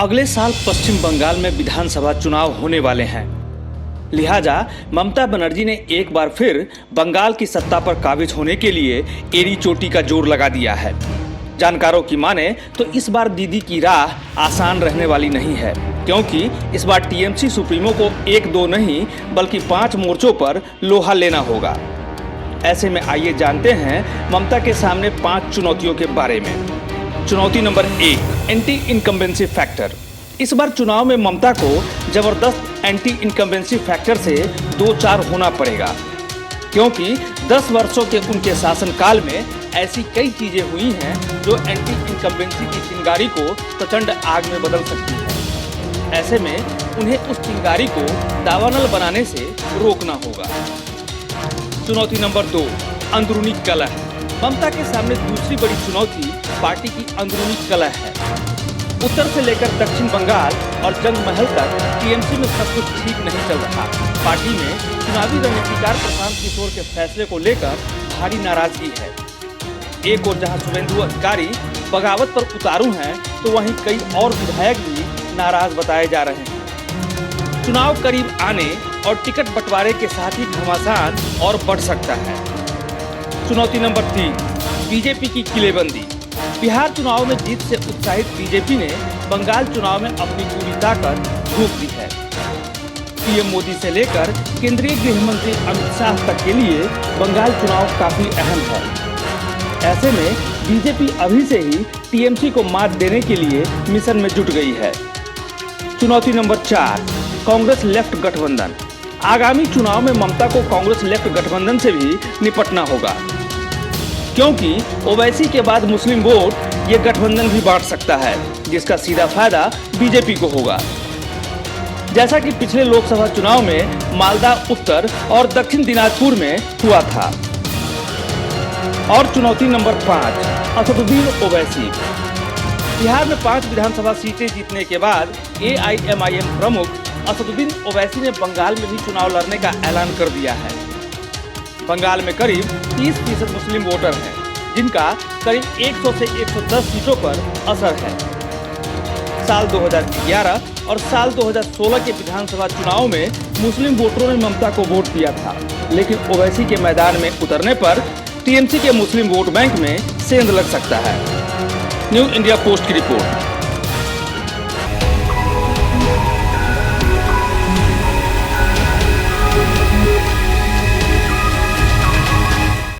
अगले साल पश्चिम बंगाल में विधानसभा चुनाव होने वाले हैं। लिहाजा ममता बनर्जी ने एक बार फिर बंगाल की सत्ता पर काबिज होने के लिए एड़ी चोटी का जोर लगा दिया है। जानकारों की माने तो इस बार दीदी की राह आसान रहने वाली नहीं है, क्योंकि इस बार टीएमसी सुप्रीमो को एक दो नहीं बल्कि 5 मोर्चों पर लोहा लेना होगा। ऐसे में आइए जानते हैं ममता के सामने 5 चुनौतियों के बारे में। चुनौती नंबर 1, एंटी इनकम्बेंसी फैक्टर। इस बार चुनाव में ममता को जबरदस्त एंटी इनकम्बेंसी फैक्टर से 2-4 होना पड़ेगा, क्योंकि 10 वर्षों के उनके शासनकाल में ऐसी कई चीजें हुई हैं जो एंटी इनकम्बेंसी की चिंगारी को प्रचंड आग में बदल सकती है। ऐसे में उन्हें उस चिंगारी को दावानल बनाने से रोकना होगा। चुनौती नंबर 2, अंदरूनी कलह। ममता के सामने दूसरी बड़ी चुनौती पार्टी की अंदरूनी कलह है। उत्तर से लेकर दक्षिण बंगाल और जंगमहल तक टीएमसी में सब कुछ ठीक नहीं चल रहा। पार्टी में चुनावी रणनीतिकार प्रशांत किशोर के फैसले को लेकर भारी नाराजगी है। एक ओर जहां शुभेंदु अधिकारी बगावत पर उतारू हैं, तो वहीं कई और विधायक भी नाराज बताए जा रहे हैं। चुनाव करीब आने और टिकट बंटवारे के साथ ही घमासान और बढ़ सकता है। चुनौती नंबर 3, बीजेपी की किलेबंदी। बिहार चुनाव में जीत से उत्साहित बीजेपी ने बंगाल चुनाव में अपनी पूरी ताकत झोंक दी है। पीएम मोदी से लेकर केंद्रीय गृह मंत्री अमित शाह तक के लिए बंगाल चुनाव काफी अहम है। ऐसे में बीजेपी अभी से ही टीएमसी को मात देने के लिए मिशन में जुट गई है। चुनौती नंबर 4, कांग्रेस लेफ्ट गठबंधन। आगामी चुनाव में ममता को कांग्रेस लेफ्ट गठबंधन से भी निपटना होगा, क्योंकि ओवैसी के बाद मुस्लिम वोट ये गठबंधन भी बांट सकता है, जिसका सीधा फायदा बीजेपी को होगा, जैसा कि पिछले लोकसभा चुनाव में मालदा उत्तर और दक्षिण दिनाजपुर में हुआ था। और चुनौती नंबर 5, असदुद्दीन ओवैसी। बिहार में 5 विधानसभा सीटें जीतने के बाद एआईएमआईएम प्रमुख असदुद्दीन ओवैसी ने बंगाल में भी चुनाव लड़ने का ऐलान कर दिया है। बंगाल में करीब 30% मुस्लिम वोटर हैं, जिनका करीब 100 से 110 सीटों पर असर है। साल 2011 और साल 2016 के विधानसभा चुनाव में मुस्लिम वोटरों ने ममता को वोट दिया था, लेकिन ओवैसी के मैदान में उतरने पर टीएमसी के मुस्लिम वोट बैंक में सेंध लग सकता है। न्यू इंडिया पोस्ट की रिपोर्ट।